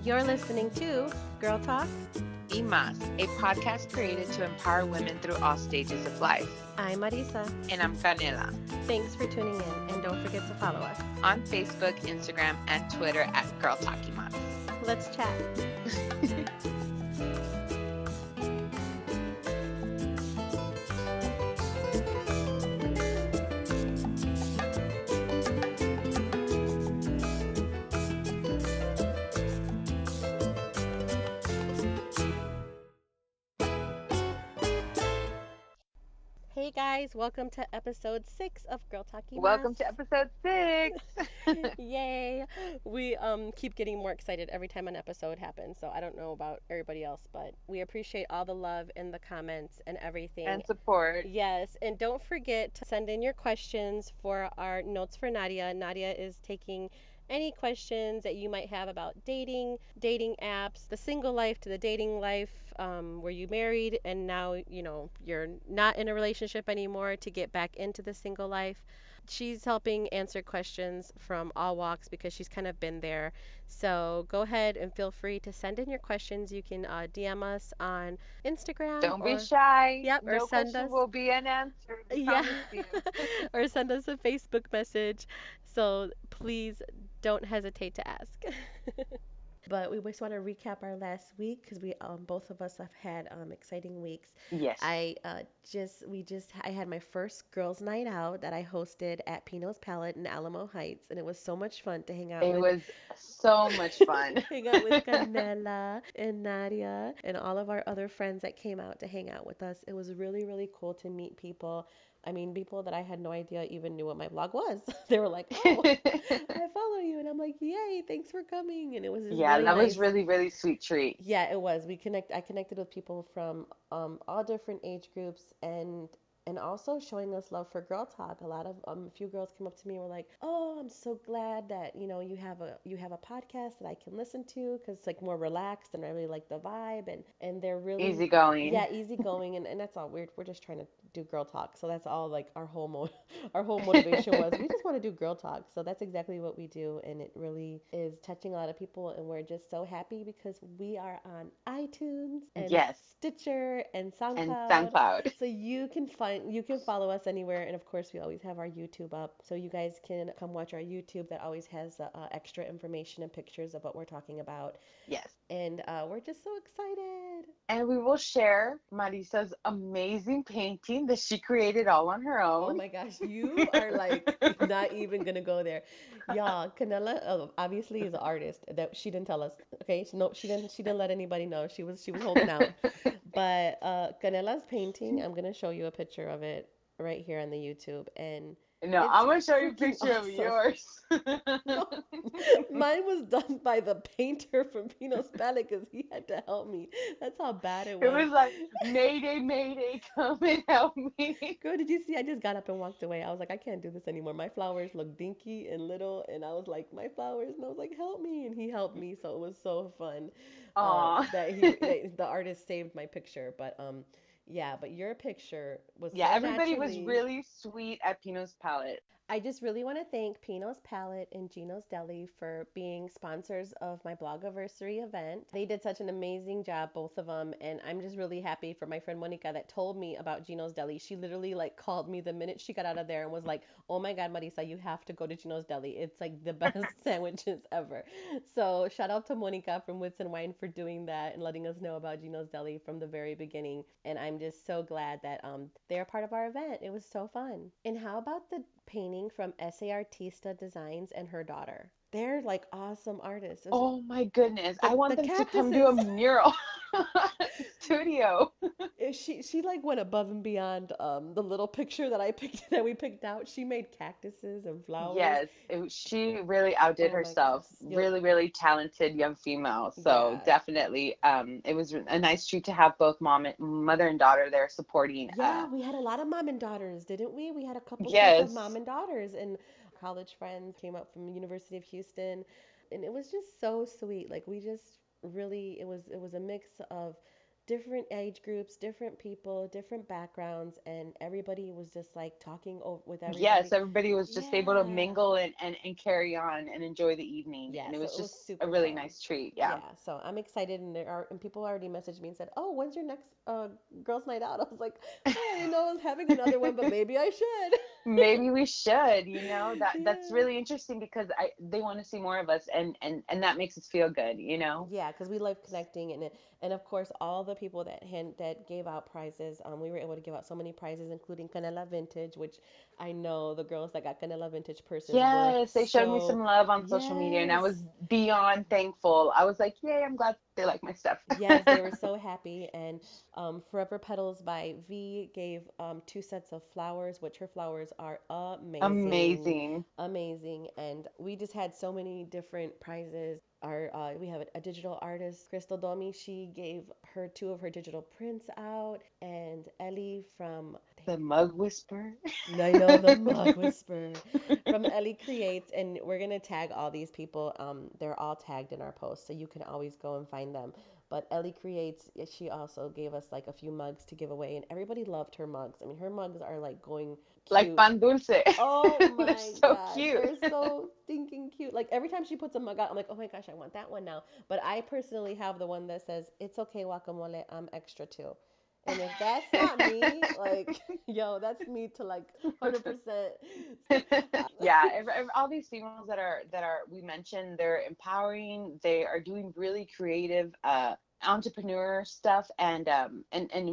You're listening to Girl Talk. Y Más, a podcast created to empower women through all stages of life. I'm Marisa. And I'm Canela. Thanks for tuning in, and don't forget to follow us on Facebook, Instagram, and Twitter at Girl Talk Y Más. Let's chat. Hey guys, welcome to episode 6 of Girl Talk Y Más. Welcome to episode 6. Yay. We keep getting more excited every time an episode happens. So I don't know about everybody else, but we appreciate all the love and the comments and everything. And support. Yes, and don't forget to send in your questions for our notes for Nadia. Nadia is taking any questions that you might have about dating apps, the single life to the dating life. Were you married and now, you're not in a relationship anymore to get back into the single life? She's helping answer questions from all walks because she's kind of been there. So go ahead and feel free to send in your questions. You can DM us on Instagram. Don't be shy. Yep, or no send question us. will be unanswered. Yeah. Or send us a Facebook message. So please don't hesitate to ask. But we just want to recap our last week because we both of us have had exciting weeks. Yes. I had my first girls' night out that I hosted at Pino's Palette in Alamo Heights, and it was so much fun to hang out. It was so much fun. Hang out with Canela and Nadia and all of our other friends that came out to hang out with us. It was really, really cool to meet people. I mean, people that I had no idea even knew what my blog was. They were like, "Oh, I follow you," and I'm like, "Yay, thanks for coming!" And it was yeah, really that nice. was really, really sweet treat. Yeah, it was. I connected with people from all different age groups and also showing us love for Girl Talk. A few girls came up to me and were like, "Oh, I'm so glad that you have a podcast that I can listen to because it's like more relaxed and I really like the vibe and they're really easygoing." Yeah, easygoing and that's all. We're just trying to do Girl Talk, so that's all. Like our whole motivation was we just want to do Girl Talk. So that's exactly what we do, and it really is touching a lot of people, and we're just so happy because we are on iTunes and yes. Stitcher and SoundCloud. And SoundCloud. So you can follow us anywhere, and of course we always have our YouTube up, so you guys can come watch our YouTube that always has extra information and pictures of what we're talking about. Yes. And we're just so excited. And we will share Marisa's amazing painting that she created all on her own. Oh my gosh, you are like not even gonna go there. Y'all, Canela obviously is an artist. That she didn't tell us. Okay, no, she didn't let anybody know. She was holding out. But Canela's painting, I'm gonna show you a picture of it right here on the YouTube, and no, I'm gonna show you a picture awesome. of yours. No, mine was done by the painter from Pino's Palette because he had to help me. That's how bad it was. It was like, Mayday, Mayday, come and help me. Girl, did you see? I just got up and walked away. I was like, I can't do this anymore. My flowers look dinky and little, and I was like, my flowers, and I was like, help me, and he helped me. So it was so fun. The artist saved my picture, but yeah, but your picture was yeah. so Everybody was naturally. really sweet at Pino's Palette. I just really want to thank Pino's Palette and Gino's Deli for being sponsors of my Blogiversary event. They did such an amazing job, both of them, and I'm just really happy for my friend Monica that told me about Gino's Deli. She literally like called me the minute she got out of there and was like, "Oh my God, Marisa, you have to go to Gino's Deli. It's like the best sandwiches ever." So shout out to Monica from Wits and Wine for doing that and letting us know about Gino's Deli from the very beginning. And I'm just so glad that they're part of our event. It was so fun. And how about the painting from S.A. Artista Designs and her daughter? They're like awesome artists. Oh my goodness. I want them to come do a mural studio. She like went above and beyond the little picture that we picked out. She made cactuses and flowers. Yes, she really outdid herself. Really, really talented young female. So definitely, it was a nice treat to have both mother and daughter there supporting. Yeah, we had a lot of mom and daughters, didn't we? We had a couple of mom and daughters, and college friends came up from the University of Houston, and it was just so sweet. Like we just really, it was a mix of different age groups, different people, different backgrounds, and everybody was just like talking with everybody. Yes, everybody was just able to Yeah. mingle and carry on and enjoy the evening. Yeah, And it so was it was just a super really fun. nice treat. Yeah. Yeah, so I'm excited, and people already messaged me and said, "Oh, when's your next girls' night out?" I was like, "Oh, I didn't know I was having another one, but maybe I should." Maybe we should, that's Yeah. really interesting because they want to see more of us, and that makes us feel good. Yeah, because we love connecting, and of course all the people that gave out prizes. We were able to give out so many prizes, including Canela Vintage, which I know the girls that got Canela Vintage purses were Yes, they showed me so. some love on social media, and I Yes. was beyond thankful. I was like, yay, I'm glad they like my stuff. Yes, they were so happy. And Forever Petals by V gave 2 sets of flowers, which her flowers are amazing, Amazing. amazing. And we just had so many different prizes. We have a digital artist, Crystal Domi. She gave two of her digital prints out, and Ellie from The mug whisper. I know the Mug Whisperer from Ellie Creates, and we're gonna tag all these people. They're all tagged in our post, so you can always go and find them. But Ellie Creates, she also gave us like a few mugs to give away, and everybody loved her mugs. I mean, her mugs are like going Like cute. pan dulce. Oh They're my so God, cute. they're so stinking cute. Like every time she puts a mug out, I'm like, oh my gosh, I want that one now. But I personally have the one that says, "It's okay, guacamole, I'm extra too." And if that's not me, like, yo, that's me to like 100%. Yeah, all these females that are we mentioned, they're empowering. They are doing really creative entrepreneur stuff, and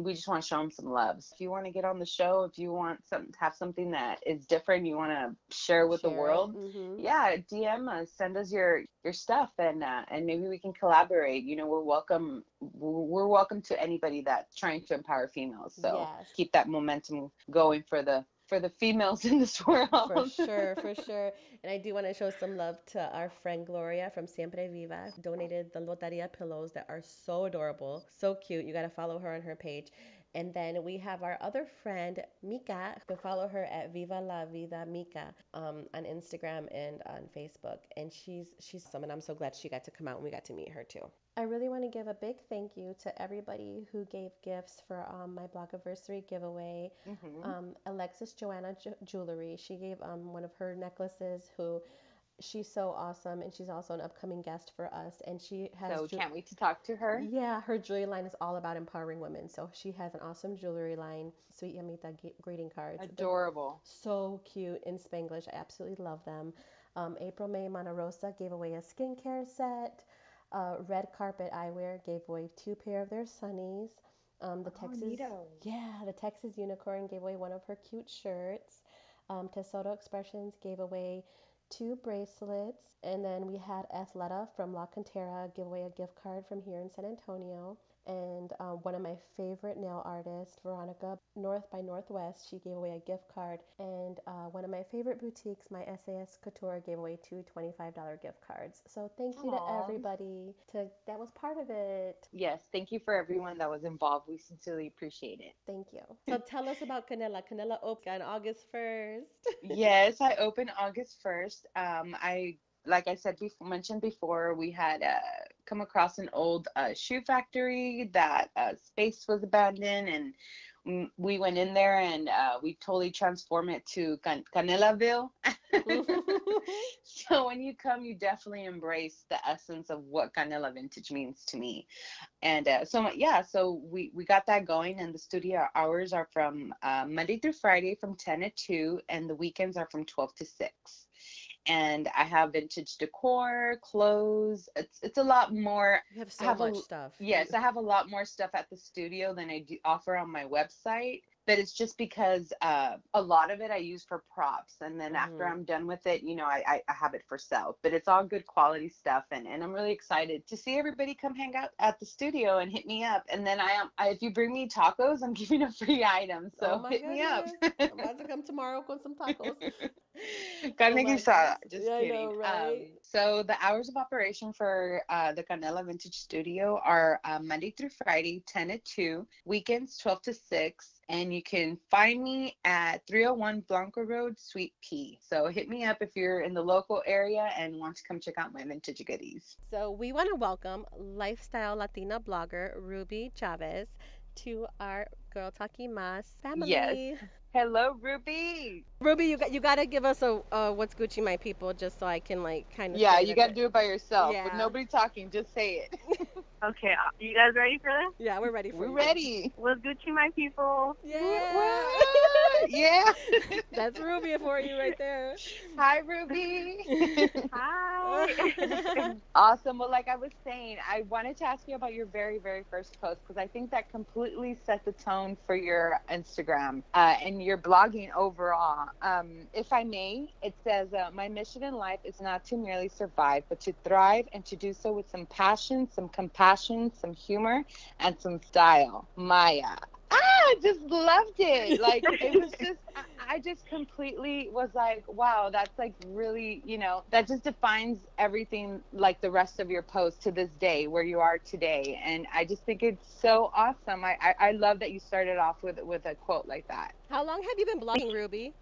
we just want to show them some love. So if you want to get on the show, if you want have something that is different, you want to share with the Share it. world, Mm-hmm. yeah, DM us, send us your stuff, and maybe we can collaborate. We're welcome to anybody that's trying to empower females. So Yes. keep that momentum going for the females in this For world. sure, for sure. And I do want to show some love to our friend Gloria from Siempre Viva, who donated the Lotaria pillows that are so adorable, so cute. You got to follow her on her page. And then we have our other friend, Mika. You can follow her at Viva la Vida Mika on Instagram and on Facebook. And she's awesome, and I'm so glad she got to come out and we got to meet her too. I really want to give a big thank you to everybody who gave gifts for my Blogiversary giveaway. Hmm. Alexis Joanna Jewelry, she gave one of her necklaces. Who She's so awesome, and she's also an upcoming guest for us. And she has, So can't wait to talk to her. yeah, her jewelry line is all about empowering women. So she has an awesome jewelry line. Sweet Yamita greeting cards. They're Adorable. so cute in Spanglish. I absolutely love them. April May Monterosa gave away a skincare set. Red Carpet Eyewear gave away 2 pair of their sunnies. The Oh, Texas, neato. yeah, the Texas Unicorn gave away one of her cute shirts. Tesoro Expressions gave away 2 bracelets. And then we had Athleta from La Cantera give away a gift card from here in San Antonio. And one of my favorite nail artists, Veronica North by Northwest, she gave away a gift card. And one of my favorite boutiques, my SAS Couture, gave away two $25 gift cards. So thank you to Aw. everybody that was part of it. Yes, thank you for everyone that was involved. We sincerely appreciate Thank you. So it. tell us about Canela. Canela opens on August 1st. Yes, I open August 1st. Like I said mentioned before, we had come across an old shoe factory that space was abandoned, and we went in there, and we totally transformed it to Canelaville. So when you come, you definitely embrace the essence of what Canela Vintage means to me. And so yeah, so we got that going, and the studio hours are from Monday through Friday from 10 to 2, and the weekends are from 12 to 6. And I have vintage decor, clothes. It's a lot more. You have I so have much stuff. yes, I have a lot more stuff at the studio than I do offer on my website. But it's just because a lot of it I use for props, and then after Hmm. I'm done with it, I have it for sale. But it's all good quality stuff, and I'm really excited to see everybody come hang out at the studio and hit me up. And then if you bring me tacos, I'm giving a free item, Oh so my hit me up. goodness. I'm about to come tomorrow with some tacos. Carne Oh my guisada. goodness. Just Yeah, I kidding. know, right? So the hours of operation for the Canela Vintage Studio are Monday through Friday, 10 to 2, weekends 12 to 6, and you can find me at 301 Blanco Road, Suite P. So hit me up if you're in the local area and want to come check out my vintage goodies. So we want to welcome lifestyle Latina blogger Ruby Chavez to our Girl Talking Mas Yes. family. Hello, Ruby. Ruby, you gotta give us a what's Gucci my people just so I can like kind of Yeah, say it you a got to bit. do it by yourself with Yeah. nobody talking. Just say it. Okay, you guys ready for this? Yeah, we're ready for We're you, girl. ready. Was Gucci my people? Yeah. Yeah. That's Ruby for you right there. Hi, Ruby. Hi. Awesome. Well, like I was saying, I wanted to ask you about your very, very first post because I think that completely set the tone for your Instagram and your blogging overall. If I may, it says, my mission in life is not to merely survive, but to thrive and to do so with some passion, some compassion, some humor, and some style. Maya. I just loved it. Like, it was just, I just completely was like, wow, that's like really, that just defines everything, like the rest of your post to this day, where you are today. And I just think it's so awesome. I love that you started off with a quote like that. How long have you been blogging, Ruby?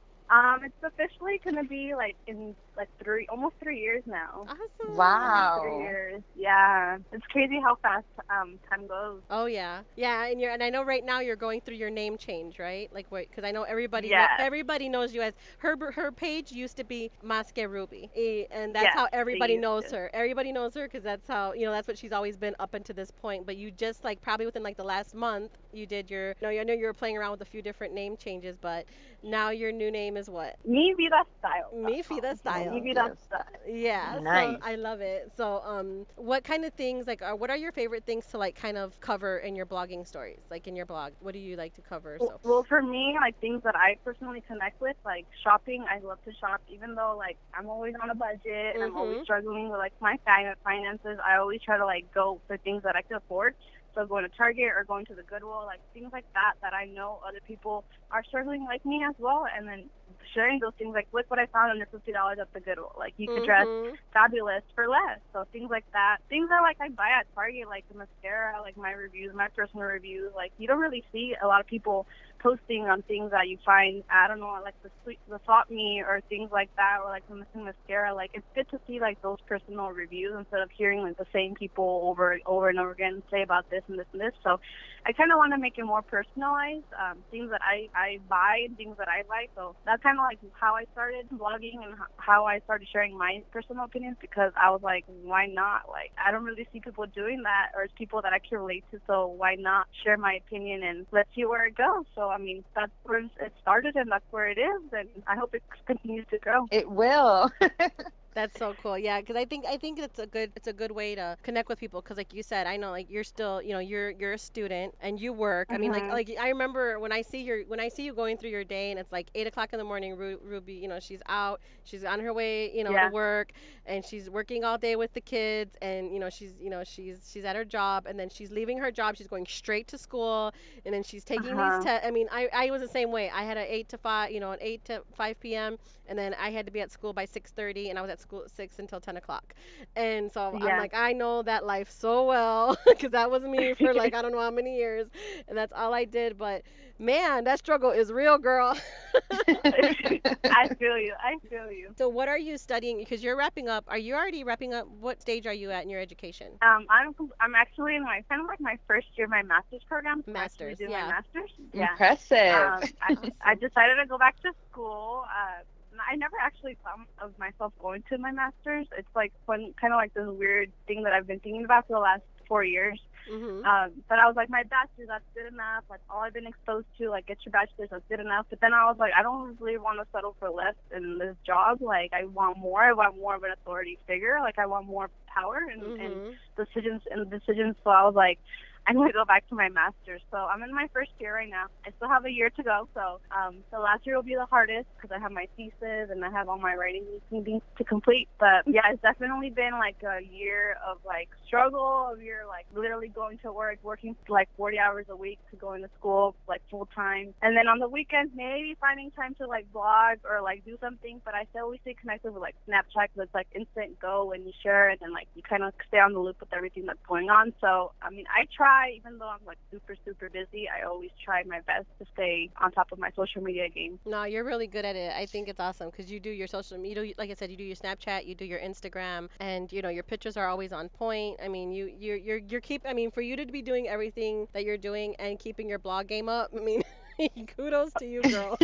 It's officially gonna be like in like almost 3 years now. Awesome. Wow. 3 years. Yeah. It's crazy how fast time goes. Oh yeah, yeah, and I know right now you're going through your name change, right? Like what? Because I know Yes. everybody knows you as her page used to be Masque Ruby, and that's Yes, how it everybody used knows to. her. Everybody knows her because that's how that's what she's always been up until this point. But you just like probably within like the last month you did your. No, I know you were playing around with a few different name changes, but now your new name is what? Mi Vida Style. Mi Vida Style. Mi Vida Style. Yeah, so Nice. I love it. So, what kind of things like what are your favorite things to like kind of cover in your blogging stories, like in your blog? What do you like to cover? So, Well, for me, like things that I personally connect with, like shopping. I love to shop, even though like I'm always on a budget and I'm always struggling with like my finances. I always try to like go for things that I can afford. So going to Target or going to the Goodwill, like things like that I know other people are struggling like me as well, and then sharing those things like, look what I found under $50 at the Goodwill. Like you could dress fabulous for less. So things like that. Things that like I buy at Target, like the mascara, like my reviews, my personal reviews. Like you don't really see a lot of people posting on things that you find, I don't know, like the Thought Me or things like that, or like the missing mascara. Like it's good to see like those personal reviews instead of hearing like the same people over and over again say about this and this and this. So I kind of want to make it more personalized, things that I buy and things that I like. So that's kind of like how I started blogging and how I started sharing my personal opinions, because I was like, why not? Like, I don't really see people doing that, or it's people that I can relate to, so why not share my opinion and let's see where it goes. So, I mean, that's where it started and that's where it is, and I hope it continues to grow. It will. That's so cool. Yeah, because I think it's a good way to connect with people. Because like you said, I know like you're still you're a student and you work. I mean like I remember when I see you going through your day and it's like 8 o'clock in the morning. Ruby, she's out, she's on her way to work, and she's working all day with the kids, and she's at her job, and then she's leaving her job, she's going straight to school, and then she's taking these tests. I mean I was the same way. I had an 8 to 5 an 8 to 5 p.m. and then I had to be at school by 6:30, and I was at school at 6 until 10 o'clock. And so I'm like, I know that life so well because that was me for like, I don't know how many years. And that's all I did. But man, that struggle is real, girl. I feel you. So what are you studying? Because you're wrapping up. Are you already wrapping up? What stage are you at in your education? I'm actually in my kind of like my first year of my master's program. Master's, my master's. Yeah. Impressive. I decided to go back to school. I never actually thought of myself going to my master's. It's like kind of like this weird thing that I've been thinking about for the last 4 years. But I was like, my bachelor's, that's good enough. Like all I've been exposed to, like get your bachelor's, that's good enough. But then I was like, I don't really want to settle for less in this job. Like I want more. I want more of an authority figure. Like I want more power and decisions. So I was like, I'm going to go back to my master's. So I'm in my first year right now. I still have a year to go. So the last year will be the hardest because I have my thesis and I have all my writing needs to complete. But yeah, it's definitely been like a year of like struggle, of year like literally going to work, working like 40 hours a week to go into school like full time. And then on the weekends, maybe finding time to like blog or like do something. But I still always stay connected with like Snapchat because it's like instant go and you share it and like you kind of stay on the loop with everything that's going on. So, I mean, I try, even though I'm like super, super busy, I always try my best to stay on top of my social media game. No, you're really good at it. I think it's awesome because you do your social media, like I said, you do your Snapchat, you do your Instagram, and you know your pictures are always on point. I mean, you're keep. I mean, for you to be doing everything that you're doing and keeping your blog game up, I mean, kudos to you, girl.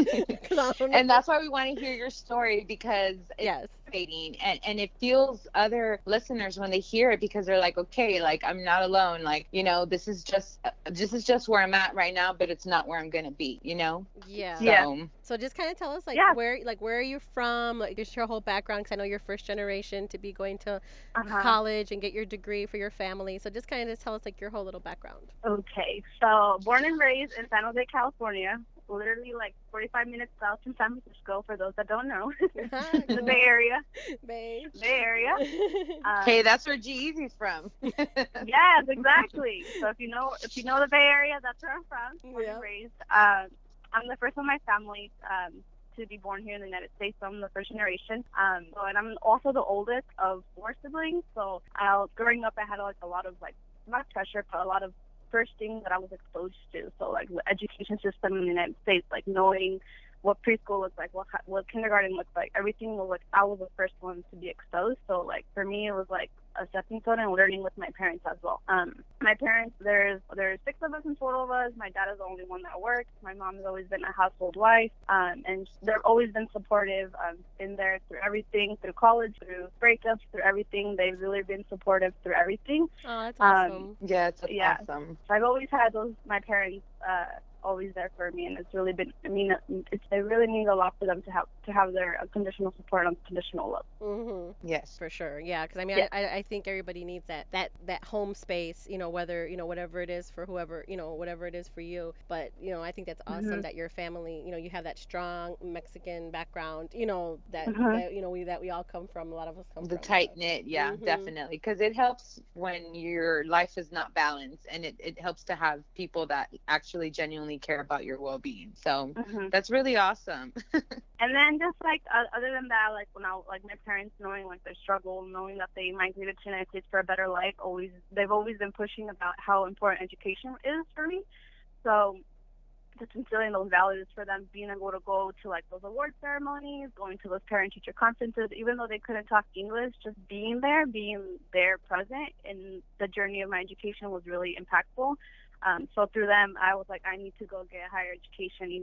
'Cause I don't And know. that's why we want to hear your story, because it's Yes. motivating, and it feels other listeners when they hear it, because they're like, okay, like I'm not alone, like, you know, this is just where I'm at right now, but it's not where I'm gonna be, you know. Yeah. Yeah. So So just kind of tell us Yeah. where are you from? Like just your whole background, because I know you're first generation to be going to Uh-huh. college and get your degree for your family. So just kind of tell us like your whole little background. Okay. So, born and raised in San Jose, California, literally like 45 minutes south from San Francisco, for those that don't know. The Bay Area. Bay. Bay Area. hey, that's where G-Eazy's from. Yes, exactly. So if you know the Bay Area, that's where I'm from, born Yeah. and raised. I'm the first of my family to be born here in the United States. So I'm the first generation. And I'm also the oldest of four siblings. So growing up, I had like a lot of like not pressure, but a lot of first things that I was exposed to. So like the education system in the United States, like knowing what preschool looks like, what kindergarten looks like, everything was like I was the first one to be exposed. So like for me, it was like a stepping stone and learning with my parents as well. My parents, there's six of us in total of us. My dad is the only one that works. My mom has always been a household wife, and they've always been supportive. In there through everything, through college, through breakups, through everything. They've really been supportive through everything. Oh, that's awesome. Yeah, it's Yeah. awesome. So I've always had my parents always there for me, and it's really been, it really means a lot for them to have their unconditional support, unconditional love. Yes. For sure. Yeah, because I mean, Yeah. I think everybody needs that home space, whether, whatever it is for whoever, whatever it is for you. But, I think that's awesome Mhm. that your family, you have that strong Mexican background, that, Mhm. we all come from, a lot of us come The from. tight So. knit, yeah, Mhm. definitely, because it helps when your life is not balanced, and it helps to have people that actually genuinely care about your well-being. So Mhm. that's really awesome. And then just like other than that, like when like my parents knowing like their struggle, knowing that they migrated to the United States for a better life, they've always been pushing about how important education is for me. So just instilling those values for them, being able to go to like those award ceremonies, going to those parent teacher conferences, even though they couldn't talk English, just being there present in the journey of my education was really impactful. So through them, I was like, I need to go get a higher education,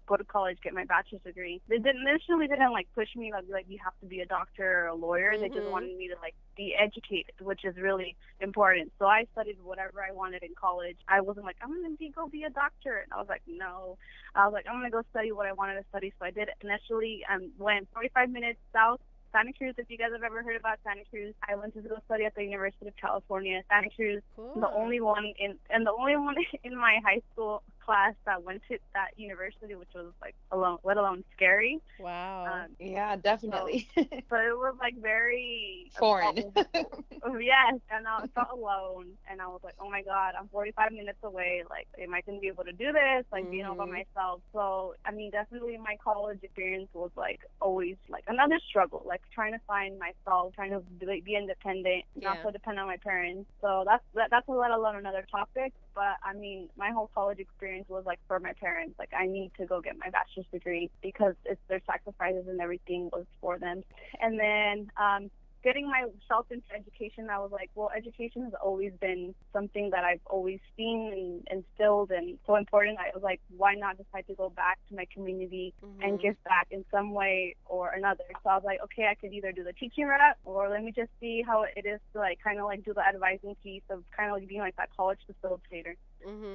go to college, get my bachelor's degree. They initially didn't like push me like you have to be a doctor or a lawyer. They just wanted me to like be educated, which is really important. So I studied whatever I wanted in college. I wasn't like, I'm going to go be a doctor. And I was like, no. I was like, I'm going to go study what I wanted to study. So I did initially went 45 minutes south, Santa Cruz. If you guys have ever heard about Santa Cruz, I went to go study at the University of California, Santa Cruz. Cool. The only one in my high school class that went to that university, which was like let alone scary. Wow. Yeah, definitely. So it was like very Foreign. Yes, and I felt alone, and I was like, oh my God, I'm 45 minutes away. Like, am I gonna be able to do this? Like, being all by myself. So, I mean, definitely my college experience was like always like another struggle, like trying to find myself, trying to be independent, not so dependent on my parents. So that's a let alone another topic. But I mean, my whole college experience was like for my parents. Like, I need to go get my bachelor's degree because it's their sacrifices and everything was for them. And then getting myself into education, I was like, well, education has always been something that I've always seen and instilled and so important. I was like, why not decide to go back to my community and give back in some way or another? So I was like, okay, I could either do the teaching route or let me just see how it is to like kind of like do the advising piece of kind of like being like that college facilitator.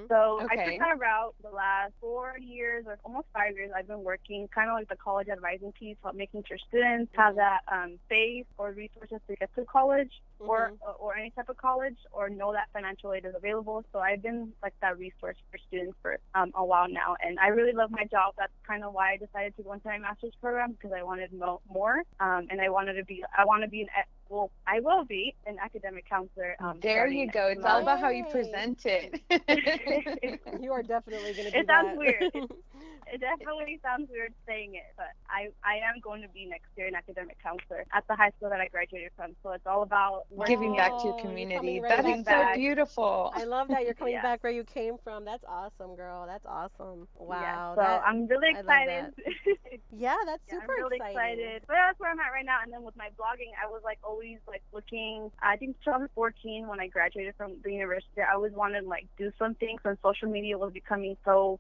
So I took that route the last 4 years or almost 5 years. I've been working kind of like the college advising piece, making sure students have that space or resources to get to college. or any type of college, or know that financial aid is available. So I've been like that resource for students for a while now, and I really love my job. That's kind of why I decided to go into my master's program, because I wanted more, and I want to be I will be an academic counselor. There you go. It's all about how you present it. You are definitely going to be It sounds weird. It definitely sounds weird saying it, but I am going to be next year an academic counselor at the high school that I graduated from. So it's all about giving back to your community. Right that is so beautiful. I love that you're coming back where you came from. That's awesome, girl. That's awesome. Wow. So I'm really excited. Yeah, that's super I'm really excited. But that's where I'm at right now. And then with my blogging, I was like always like looking. I think 2014 when I graduated from the university, I always wanted to like do something since social media was becoming so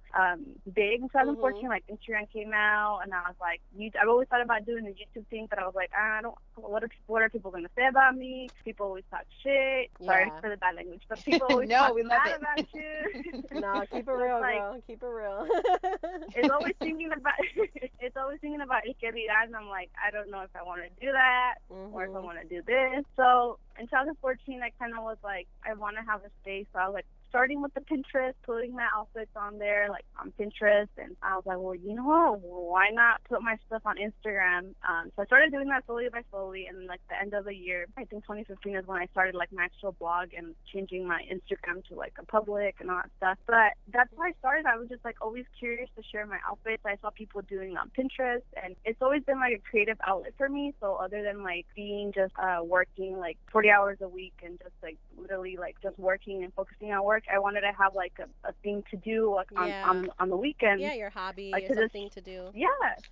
big in 2014. Like Instagram came out, and I was like, I've always thought about doing the YouTube thing, but I was like, I don't. What are people gonna say about me? People always talk shit. Sorry for the bad language, but people always talk bad about you. No, keep it real, girl. Keep it real. It's always thinking about and I'm like, I don't know if I want to do that or if I want to do this. So in 2014, I kind of was like, I want to have a space. So I was like, starting with the Pinterest, putting my outfits on there, like on Pinterest, and I was like, well, you know what? Why not put my stuff on Instagram? So I started doing that slowly by slowly, and like the end of the year, I think 2015 is when I started like my actual blog and changing my Instagram to like a public and all that stuff. But that's where I started. I was just like always curious to share my outfits. I saw people doing on Pinterest, and it's always been like a creative outlet for me. So other than like being just working like 40 hours a week and just like literally like just working and focusing on work, I wanted to have like a thing to do like on the weekends. Yeah, your hobby, like, something to do. Yeah,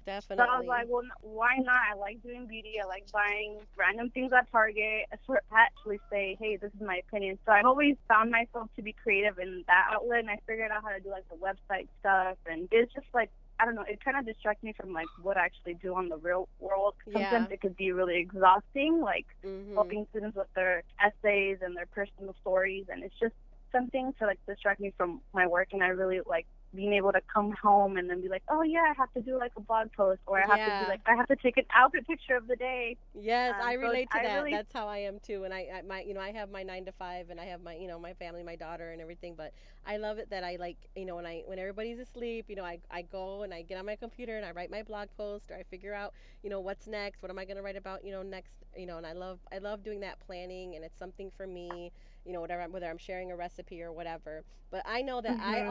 definitely. So I was like, well, why not? I like doing beauty. I like buying random things at Target. I sort of actually say, hey, this is my opinion. So I've always found myself to be creative in that outlet, and I figured out how to do like the website stuff, and it's just like, I don't know, it kind of distracts me from like what I actually do on the real world. Sometimes it could be really exhausting, like helping students with their essays and their personal stories, and it's just something to like distract me from my work. And I really like being able to come home and then be like, oh yeah, I have to do like a blog post, or I have to do like, I have to take an outfit picture of the day. Yes, I relate to that. That's how I am too. And I have my 9 to 5, and I have my, my family, my daughter and everything, but I love it that I like, when everybody's asleep, I go and I get on my computer and I write my blog post, or I figure out, what's next, what am I going to write about, next, and I love doing that planning, and it's something for me, whether I'm sharing a recipe or whatever. But I know that I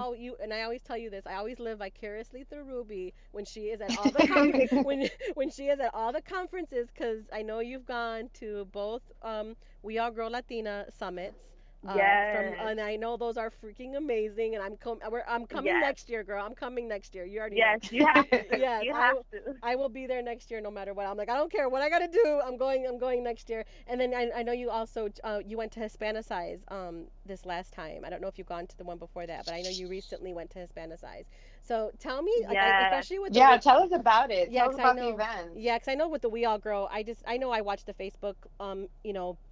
always tell you this, I always live vicariously through Ruby when she is at all the when she is at all the conferences, because I know you've gone to both We All Grow Latina summits. And I know those are freaking amazing, and I'm coming next year, girl. I'm coming next year. You already know. You have to. Yes, you have to. I will be there next year, no matter what. I'm like, I don't care what I gotta do. I'm going next year. And then I know you also you went to Hispanisize this last time. I don't know if you've gone to the one before that, but I know you recently went to Hispanisize. So tell me, especially with tell us about it. Tell us about the event. Yeah, because I know with the We All Grow, I know I watched the Facebook.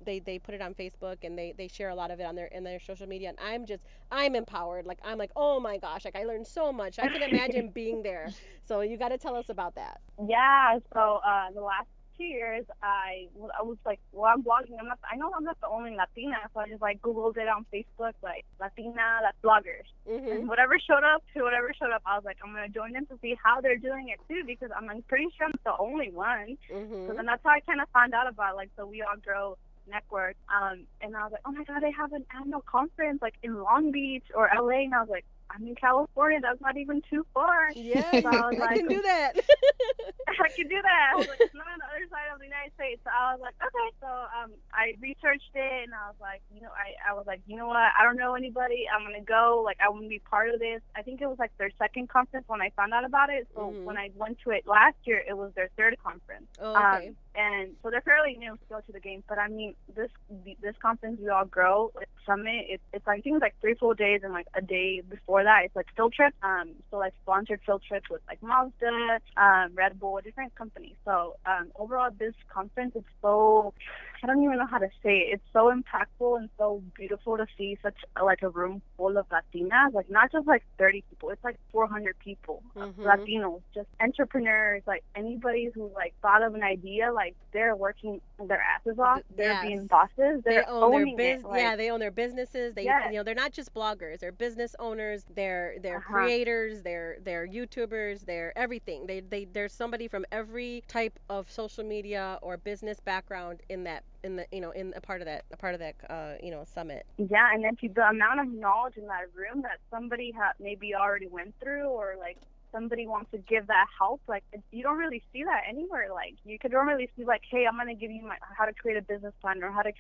They put it on Facebook, and they share a lot of it on their social media, and I'm empowered. Like, I'm like, oh my gosh, like I learned so much. I can imagine being there. So you got to tell us about that. Yeah. So the last 2 years, I was like, well, I'm blogging. I know I'm not the only Latina, so I just like Googled it on Facebook, like Latina bloggers. And whatever showed up, I was like, I'm gonna join them to see how they're doing it too, because I'm pretty sure I'm the only one. So then that's how I kind of found out about like the We All Grow network. And I was like, oh my God, they have an annual conference like in Long Beach or LA, and I was like, I'm in California. That's not even too far. Yeah, so I was like, I can do that. I can do that. I was like, it's not on the other side of the United States. So I was like, okay. So I researched it, and I was like, I was like, you know what? I don't know anybody. I'm gonna go. Like, I want to be part of this. I think it was like their second conference when I found out about it. So when I went to it last year, it was their third conference. Oh, okay. And so they're fairly new to go to the game. But I mean, this conference, We All Grow Summit, it's I think it's like 3 full days, and like a day before that, it's like field trips. So like sponsored field trips with like Mazda, Red Bull, different companies. So overall, this conference is so I don't even know how to say it. It's so impactful and so beautiful to see such like a room full of Latinas, like not just like 30 people, it's like 400 people, Latinos, just entrepreneurs, like anybody who like thought of an idea, like they're working their asses off, they're being bosses, they're owning it. Like, they own their businesses. They yes. you know, they're not just bloggers, they're business owners, they're creators, they're YouTubers, they're everything. There's somebody from every type of social media or business background in the you know, in a part of that you know, summit. Yeah, and then the amount of knowledge in that room that somebody maybe already went through, or like somebody wants to give that help, like you don't really see that anywhere. Like you could normally see like, hey, I'm gonna give you how to create a business plan, or how to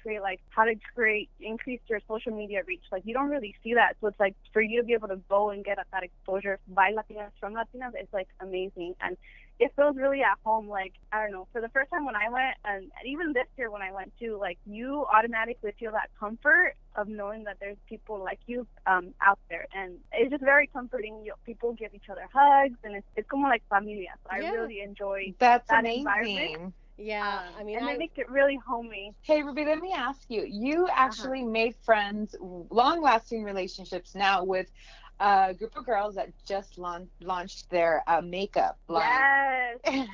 increase your social media reach. Like you don't really see that. So it's like for you to be able to go and get that exposure by Latinas from Latinas, it's like amazing. And it feels really at home. Like, I don't know, for the first time when I went, and even this year when I went too, like you automatically feel that comfort of knowing that there's people like you out there, and it's just very comforting. People give each other hugs, and it's como like familia. So I really enjoy that environment. Yeah, I mean, and they make it really homey. Hey, Ruby, let me ask you. You actually made friends, long-lasting relationships now with a group of girls that just launched their makeup line. Yes.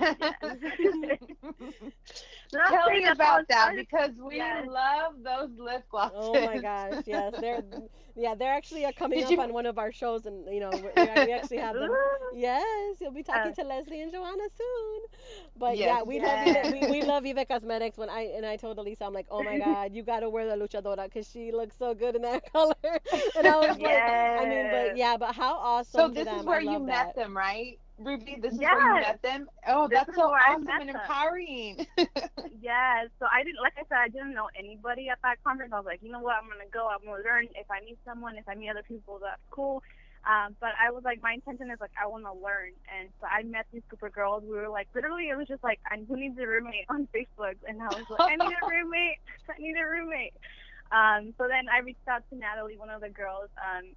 Tell me about that, because we love those lip glosses. Oh my gosh, yes, they're actually coming up on one of our shows, and you know we actually have them. Yes, you'll be talking to Leslie and Joanna soon. But we love Vive Cosmetics. When I told Elisa, I'm like, oh my God, you gotta wear the luchadora because she looks so good in that color. And I was like, I mean, but how awesome. So this is where you met them, right? Ruby, this is where you met them? Oh, that's so awesome and empowering. Yeah, so I didn't know anybody at that conference. I was like, you know what, I'm going to go. I'm going to learn. If I meet someone, if I meet other people, that's cool. But I was like, my intention is like, I want to learn. And so I met these group of girls. We were like, literally, it was just like, who needs a roommate on Facebook? And I was like, I need a roommate. I need a roommate. So then I reached out to Natalie, one of the girls,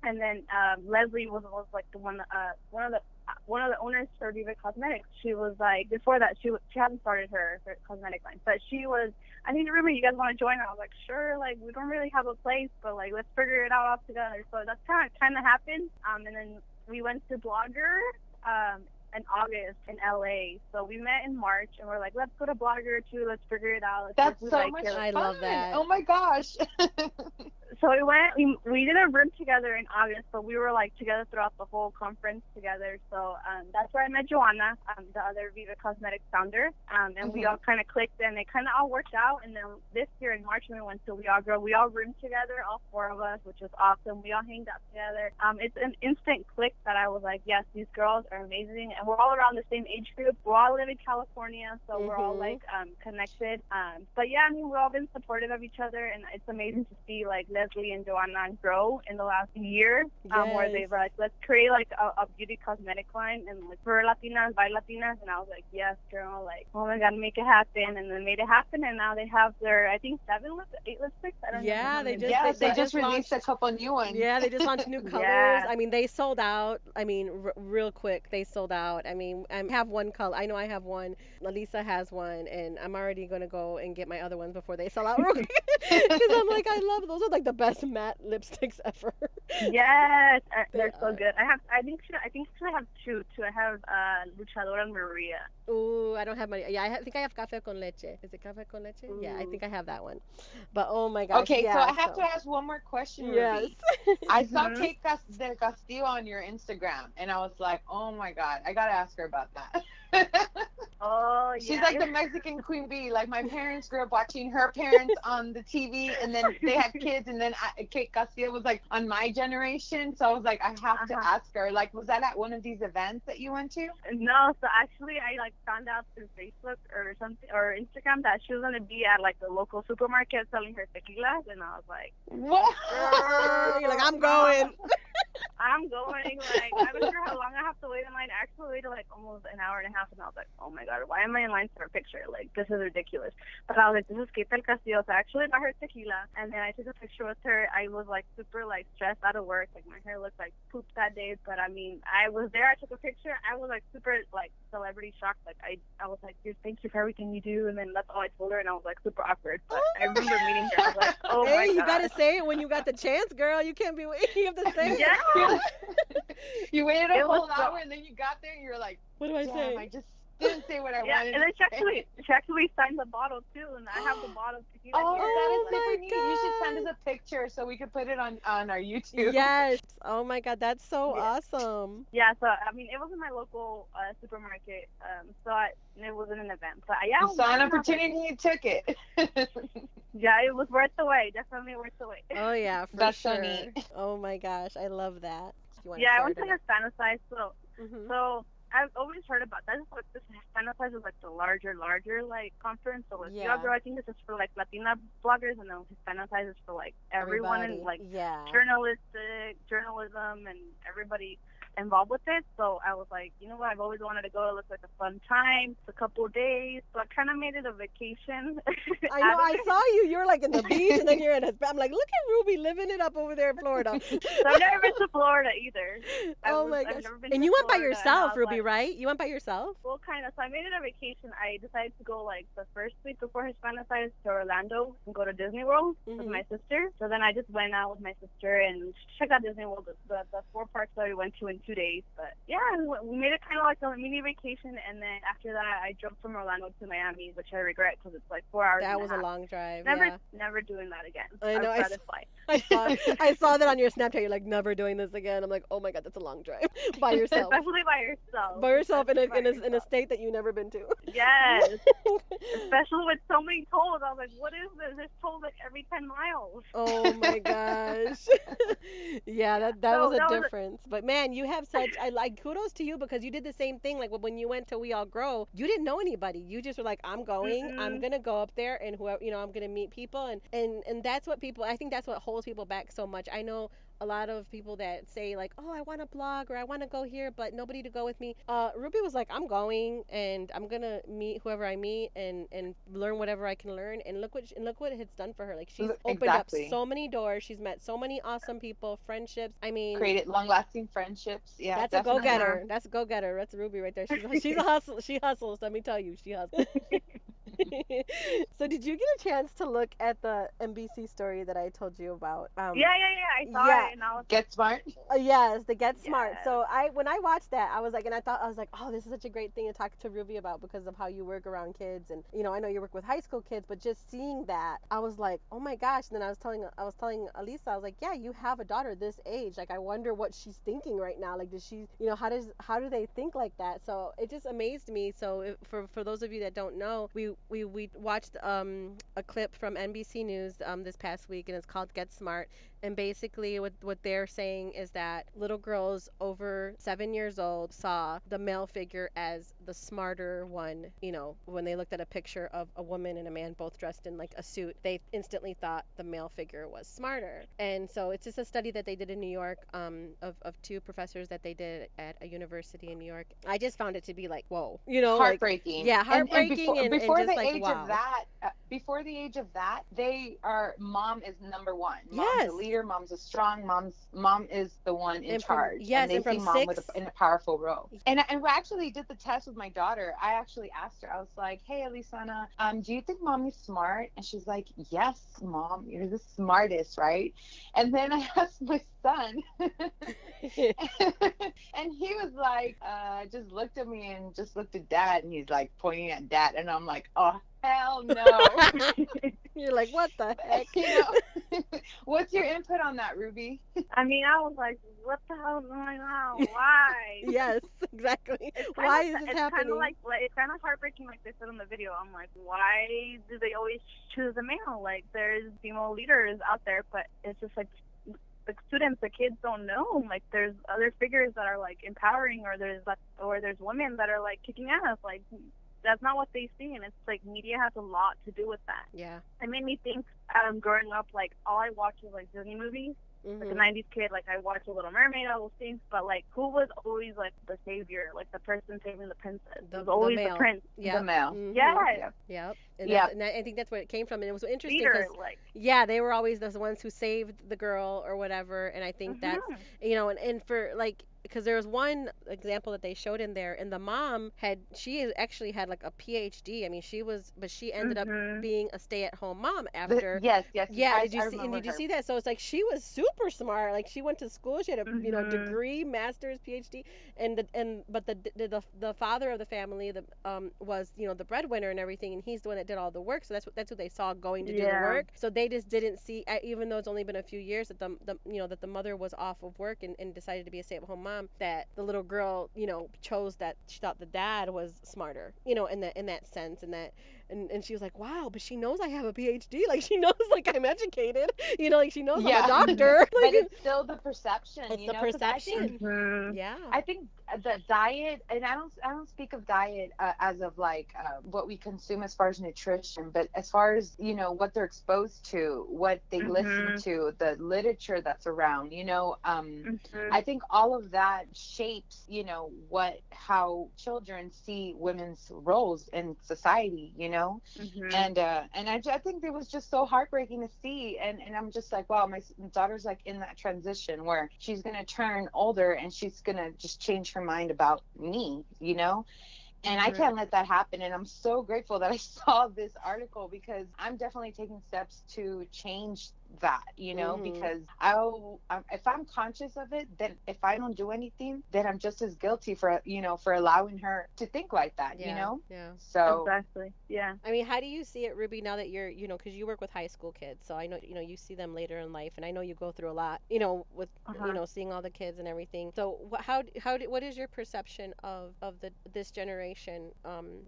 and then Leslie was like the one of the owners for Viva Cosmetics. She was like, before that she hadn't started her cosmetic line, but she was, I need a roommate, you guys want to join? I was like, sure, like we don't really have a place, but like let's figure it out all together. So that's kind of happened. And then we went to Blogger in August in LA. So we met in March, and we're like, let's go to Blogger too. Let's figure it out. That's so much fun. I love that. Oh my gosh. So we did a room together in August, but we were like together throughout the whole conference together. So that's where I met Joanna, the other Viva Cosmetics founder, and we all kind of clicked, and it kind of all worked out. And then this year in March, when we went to We All Grow, we all roomed together, all four of us, which was awesome. We all hanged out together. It's an instant click that I was like, yes, these girls are amazing, and we're all around the same age group. We all live in California, so we're all like connected. But yeah, I mean, we've all been supportive of each other, and it's amazing to see like Leslie and Joanna grow in the last year, where they were like, let's create like a beauty cosmetic line, and like for Latinas by Latinas. And I was like, yes, girl, like, oh my God, make it happen. And then made it happen, and now they have their, I think 8 lipsticks. I don't know. They just released a couple new ones. Yeah, they just launched new colors. Yeah. I mean, they sold out. I mean, real quick, they sold out. I mean, I have one color. I know I have one. Elisa has one, and I'm already gonna go and get my other ones before they sell out real quick. Because I'm like, I love those. Are like the best matte lipsticks ever. Yes, they're so good. I think I have two. I have Luchadora and Maria. Ooh, I don't have my. Yeah, I think I have Café con Leche. Is it Café con Leche? Ooh. Yeah, I think I have that one. But oh my gosh. Okay, so I have to ask one more question, Ruby. Yes. I saw Kate del Castillo on your Instagram, and I was like, oh my God, I gotta ask her about that. Oh, yeah. She's like the Mexican queen bee. Like my parents grew up watching her parents on the TV, and then they had kids, and then Kate Castillo was like on my generation. So I was like, I have to ask her. Like, was that at one of these events that you went to? No, so actually I like found out through Facebook or something or Instagram that she was gonna be at like the local supermarket selling her tequilas, and I was like, what? You're like, I'm going. I'm going. Like, I don't sure how long I have to wait in line. I actually waited like almost an hour and a half, and I was like, oh my god, why am I in line for a picture? Like, this is ridiculous. But I was like, this is Kate del Castillo. So I actually got her tequila, and then I took a picture with her. I was like super like stressed out of work. Like, my hair looked like poop that day. But I mean, I was there. I took a picture. I was like super like celebrity shocked. Like, I was like, dude, thank you for everything you do. And then that's all I told her, and I was like super awkward. But I remember meeting her. I was like, oh my god. You gotta say it when you got the chance, girl. You can't be waiting. You have to say it. Yeah. You waited a whole hour, and then you got there, and you're like, what do I say? I just didn't say what I wanted. And then she actually signed the bottle too, and I have the bottle of tequila. Oh, here. that is my super neat. You should send us a picture so we could put it on our YouTube. Yes. Oh my god, that's so awesome. Yeah, so I mean, it was in my local supermarket, so it wasn't an event. But yeah, you saw an opportunity, you took it. Yeah, it was worth the wait. Definitely worth the wait. Oh yeah, for that's sure. so neat. Oh my gosh, I love that. Yeah, I went to Hispanisize, so Mm-hmm. so I've always heard about that. This Hispanisize is like the larger like conference. So like Blogger, I think this is for like Latina bloggers, and then Hispanisize is for like everyone in like journalism and everybody involved with it. So I was like, you know what, I've always wanted to go. It looks like a fun time. It's a couple of days, so I kind of made it a vacation. I know, I saw you. You're like in the beach, and then you're in I'm like, look at Ruby living it up over there in Florida. So I've never been to Florida either. My gosh. And you went by yourself, Ruby, right? You went by yourself? Well, kind of. So I made it a vacation. I decided to go like the first week before Hispanicize to Orlando and go to Disney World with my sister. So then I just went out with my sister and checked out Disney World, the 4 parks that we went to in 2 days. But yeah, we made it kind of like a mini vacation. And then after that, I drove from Orlando to Miami, which I regret because it's like 4 hours. That was a long drive. Never doing that again. I know. I saw that on your Snapchat. You're like, never doing this again. I'm like, oh my god, that's a long drive by yourself. Especially by yourself. By yourself in a state that you've never been to. Yes. Especially with so many tolls. I was like, what is this? There's tolls like every 10 miles. Oh my gosh. Yeah, that was a difference. But man, you have such I like kudos to you because you did the same thing. Like when you went to We All Grow, you didn't know anybody. You just were like, I'm going. I'm gonna go up there and whoever I'm gonna meet people and that's what I think that's what holds people back so much. I know a lot of people that say like, oh, I want to blog or I want to go here, but nobody to go with me. Ruby was like, I'm going and I'm gonna meet whoever I meet and learn whatever I can learn. And look what it's done for her. Like she's opened up so many doors. She's met so many awesome people, friendships. I mean, created long-lasting friendships. Yeah, that's definitely. A go-getter. That's a go-getter. That's Ruby right there. She's a hustle. She hustles. Let me tell you, she hustles. So did you get a chance to look at the NBC story that I told you about? Yeah. I saw it and I was Get Smart. Yes, the Get Smart. So when I watched that, I was like, oh, this is such a great thing to talk to Ruby about because of how you work around kids, and I know you work with high school kids, but just seeing that, I was like, oh my gosh. And then I was telling Alisa, I was like, yeah, you have a daughter this age. Like, I wonder what she's thinking right now. Like, does she, how do they think like that? So it just amazed me. So for those of you that don't know, we watched a clip from NBC News this past week, and it's called Get Smart. And basically what they're saying is that little girls over 7 years old saw the male figure as the smarter one. When they looked at a picture of a woman and a man both dressed in like a suit, they instantly thought the male figure was smarter. And so it's just a study that they did in New York of 2 professors that they did at a university in New York. I just found it to be like, whoa, heartbreaking. Like, heartbreaking. And before just the like, age wow. of that, before the age of that, mom is number one. Mom's Yes. a leader. Mom's a strong. Mom is the one in charge. Yes, and they see mom 6 in a powerful role. And we actually did the test with my daughter. I actually asked her. I was like, hey, Alisana, do you think mommy's smart? And she's like, yes, mom, you're the smartest, right? And then I asked my son, and he was like, just looked at me and just looked at dad, and he's like pointing at dad, and I'm like, oh, hell no. You're like, what the heck? What's your input on that, Ruby? I mean, I was like, what the hell is going on? Why? Yes, exactly. Why is this happening? It's kind of heartbreaking, like they said in the video. I'm like, why do they always choose a male? Like, there's female leaders out there, but it's just like the students, the kids don't know. Like, there's other figures that are like empowering, or there's women that are like kicking ass. Like, that's not what they see, and it's like media has a lot to do with that. Yeah. It made me think, growing up, like all I watched was like Disney movies, like a Mhm. 90s kid, like I watched The Little Mermaid, all those things, but like who was always like the savior, like the person saving the princess? It was The always the male. prince. The Yep. male. Mhm. Yes, Yep. Yep. Yep. I think that's where it came from, and it was so interesting leader, because, like. yeah, they were always the ones who saved the girl or whatever, and I think that's, Mhm. and for like. Because there was one example that they showed in there, and the mom actually had like a PhD. I mean, but she ended up Mhm. being a stay-at-home mom after. Yes, yes. Yeah, I remember did you her. see that? So it's like she was super smart. Like she went to school, she had a Mhm. degree, master's, PhD, but the father of the family was the breadwinner and everything, and he's the one that did all the work. So that's what they saw going to do the Yeah. work. So they just didn't see, even though it's only been a few years that that the mother was off of work and decided to be a stay-at-home mom, that the little girl chose that she thought the dad was smarter, in that sense, and she was like, wow, but she knows I have a PhD. Like, she knows, like, I'm educated. Like, she knows I'm a Yeah. doctor. But Like, it's still the perception, it's you the know, because perception. Mhm. Yeah. I think the diet, and I don't speak of diet as of like what we consume as far as nutrition, but as far as what they're exposed to, what they listen Mhm. to, the literature that's around, Mhm. I think all of that shapes what how children see women's roles in society, Mhm. and I think it was just so heartbreaking to see, and I'm just like, wow, my daughter's like in that transition where she's gonna turn older and she's gonna just change her mind about me, and I Mhm. can't let that happen. And I'm so grateful that I saw this article, because I'm definitely taking steps to change that, Mhm. because if I'm conscious of it, then if I don't do anything, then I'm just as guilty for allowing her to think like that. Yeah. Yeah. So Exactly. Yeah. I mean, how do you see it, Ruby, now that you're, because you work with high school kids, so I know, you see them later in life, and I know you go through a lot, with, Uh huh. seeing all the kids and everything. So, what is your perception of this generation,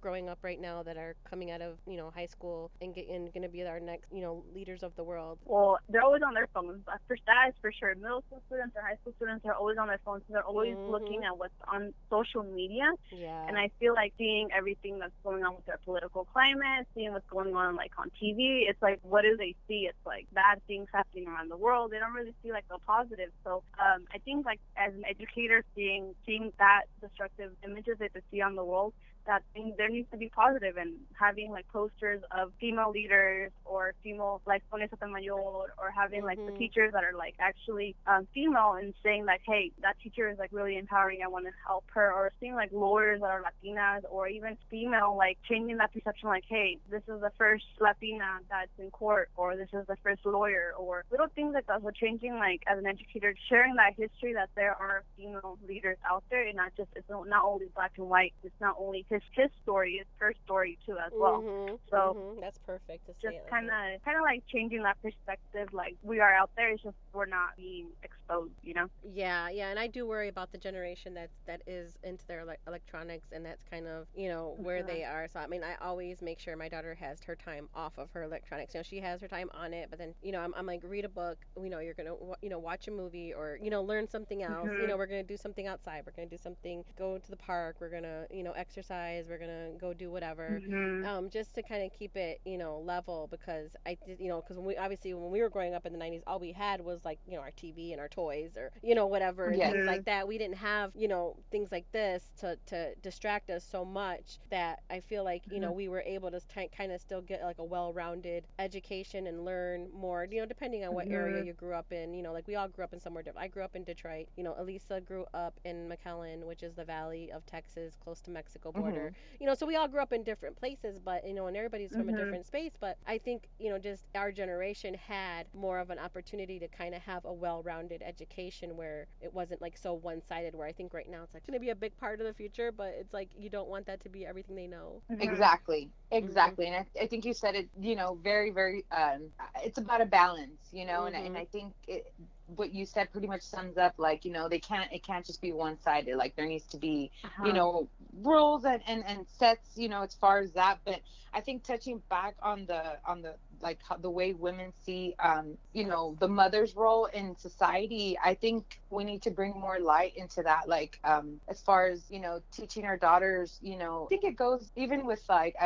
growing up right now that are coming out of, high school and going to be our next, leaders of the world? Well, they're always on their phones. For that is for sure. Middle school students or high school students are always on their phones. So they're always looking Mhm. at what's on social media. Yeah. And I feel like seeing everything that's going on with their political climate, seeing what's going on like on TV, it's like, what do they see? It's like bad things happening around the world. They don't really see like the positive. So I think like as an educator, seeing that destructive images that they see on the world, that thing, there needs to be positive, and having like posters of female leaders or female like Ponesa Mayor, or having like the Mhm. teachers that are like actually female, and saying like, hey, that teacher is like really empowering, I want to help her, or seeing like lawyers that are Latinas or even female, like changing that perception, like, hey, this is the first Latina that's in court, or this is the first lawyer, or little things like that. So changing, like as an educator, sharing that history, that there are female leaders out there, and not just, it's not only black and white, it's not only his story, it's her story too as well. Mhm. So Mhm. That's perfect to say just it like kind that. of like changing that perspective, like we are out there, it's just we're not being exposed. Yeah, yeah, and I do worry about the generation that is into their electronics, and that's kind of where Mhm. they are. So I mean, I always make sure my daughter has her time off of her electronics. She has her time on it, but then I'm like, read a book. You're gonna watch a movie, or learn something else. Mhm. We're gonna do something outside. We're gonna do something. Go to the park. We're gonna exercise. We're gonna go do whatever. Mhm. Just to kind of keep it level, because I did because when we were growing up in the 90s, all we had was like our TV and our toys, or whatever, and yes. things like Mhm. that. We didn't have things like this to distract us so much, that I feel like Mhm. we were able to kind of still get like a well-rounded education and learn more, depending on what area Mhm. you grew up in. Like, we all grew up in somewhere different. I grew up in Detroit. Elisa grew up in McAllen, which is the valley of Texas, close to Mexico border. Mhm. So we all grew up in different places, but and everybody's from a Mhm. different space. But I think just our generation had more of an opportunity to kind of have a well-rounded education, where it wasn't like so one-sided. Where I think right now it's like going to be a big part of the future, but it's like you don't want that to be everything they know. Mhm. Exactly, Mhm. exactly. And I think you said it, very, very, it's about a balance, and Mhm. I think what you said pretty much sums up, like, it can't just be one sided. Like, there needs to be, Uh-huh. rules and sets, as far as that. But I think touching back on the like how, the way women see, you know, the mother's role in society. I think we need to bring more light into that. Like, as far as, you know, teaching our daughters, you know, I think it goes even with like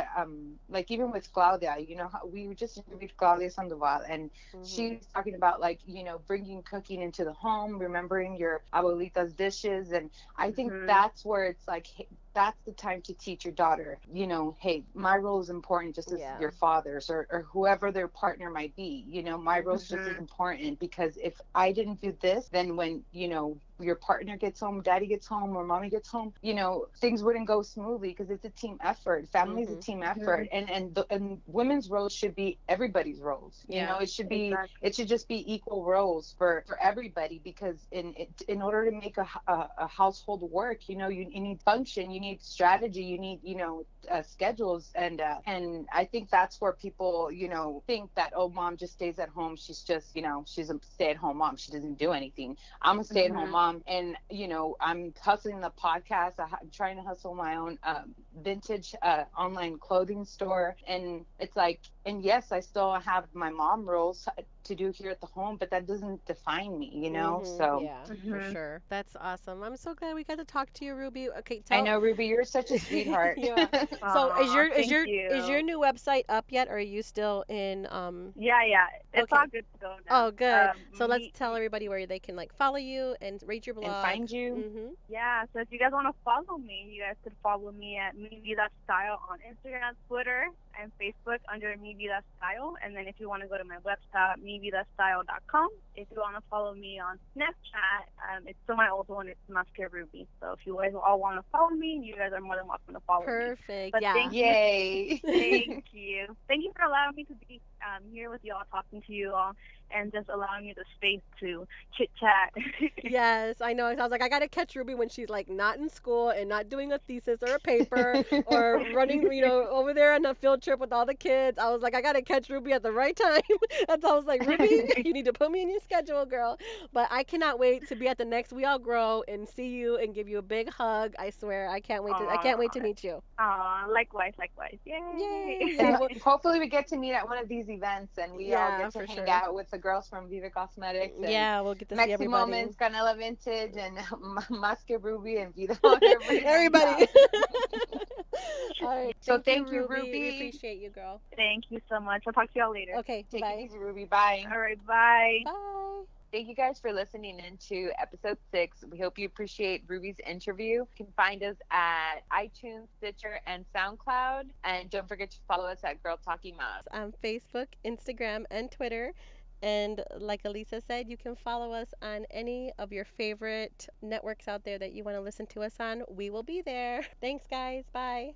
even with Claudia, you know, how we just interviewed Claudia Sandoval, and Mhm. she's talking about, like, you know, bringing cooking into the home, remembering your abuelita's dishes. And I think Mhm. that's where it's like, hey, that's the time to teach your daughter, you know, hey, my role is important just as Yeah. your father's, or whoever their partner might be. You know, my role is just as Mhm. important, because if I didn't do this, then when, you know, your partner gets home, daddy gets home, or mommy gets home, you know, things wouldn't go smoothly, because it's a team effort. Family is a Mhm. team effort. Mhm. And women's roles should be everybody's roles. You know, Yeah. it Exactly. should just be equal roles for everybody, because in order to make a household work, you know, you need function, you need strategy, you need, you know, schedules. And I think that's where people, you know, think that, oh, mom just stays at home, she's just, you know, she's a stay-at-home mom, she doesn't do anything. I'm a stay-at-home Mhm. mom, and, you know, I'm hustling the podcast. I'm trying to hustle my own vintage online clothing store. And it's like, and yes, I still have my mom roles to do here at the home, but that doesn't define me, you know? Mhm. So Yeah, for Mhm. sure. That's awesome. I'm so glad we got to talk to you, Ruby. Okay, I tell. know, Ruby, you're such a sweetheart. Yeah. So Aw, thank is your you. new website up yet, or are you still in Yeah, yeah. It's all Okay. good to go now. Oh, good. So let's Me. tell everybody where they can like follow you and read your And blog. find you. Mhm. Yeah, so if you guys want to follow me, you guys could follow me at Me Vida Style on Instagram, Twitter, and Facebook under Me Vida Style. And then if you want to go to my website, mevidastyle.com. If you want to follow me on Snapchat, it's still my old one. It's Masker Ruby. So if you guys all want to follow me, you guys are more than welcome to follow me. Perfect. But Yeah. Yay. thank you. Thank you for allowing me to be here with you all, talking to you all, and just allowing me the space to chit chat. Yes, I know. I was like, I gotta catch Ruby when she's like not in school and not doing a thesis or a paper or running, over there on a field trip with all the kids. I was like, I gotta catch Ruby at the right time. And so I was like, Ruby, you need to put me in your schedule, girl. But I cannot wait to be at the next We All Grow and see you and give you a big hug. I swear, I can't wait to Aw, meet you. likewise, likewise. Yay! Yay! And Yeah, well, hopefully we get to meet at one of these events, and we all yeah, get to for hang sure. out with the girls from Viva Cosmetics and Yeah, we'll get to see Mexi everybody. Moments, Canela Vintage, and Masque Ruby and Vida. Everybody hangs Everybody. out. All right. So Thank you, thank you, Ruby. We Ruby. appreciate you, girl. Thank you so much. I'll talk to y'all later. Okay, Take it bye. easy, Ruby. Bye. All right, bye. Bye. Thank you guys for listening into episode 6. We hope you appreciate Ruby's interview. You can find us at iTunes, Stitcher, and SoundCloud. And don't forget to follow us at Girl Talking Mom. On Facebook, Instagram, and Twitter. And like Elisa said, you can follow us on any of your favorite networks out there that you want to listen to us on. We will be there. Thanks, guys. Bye.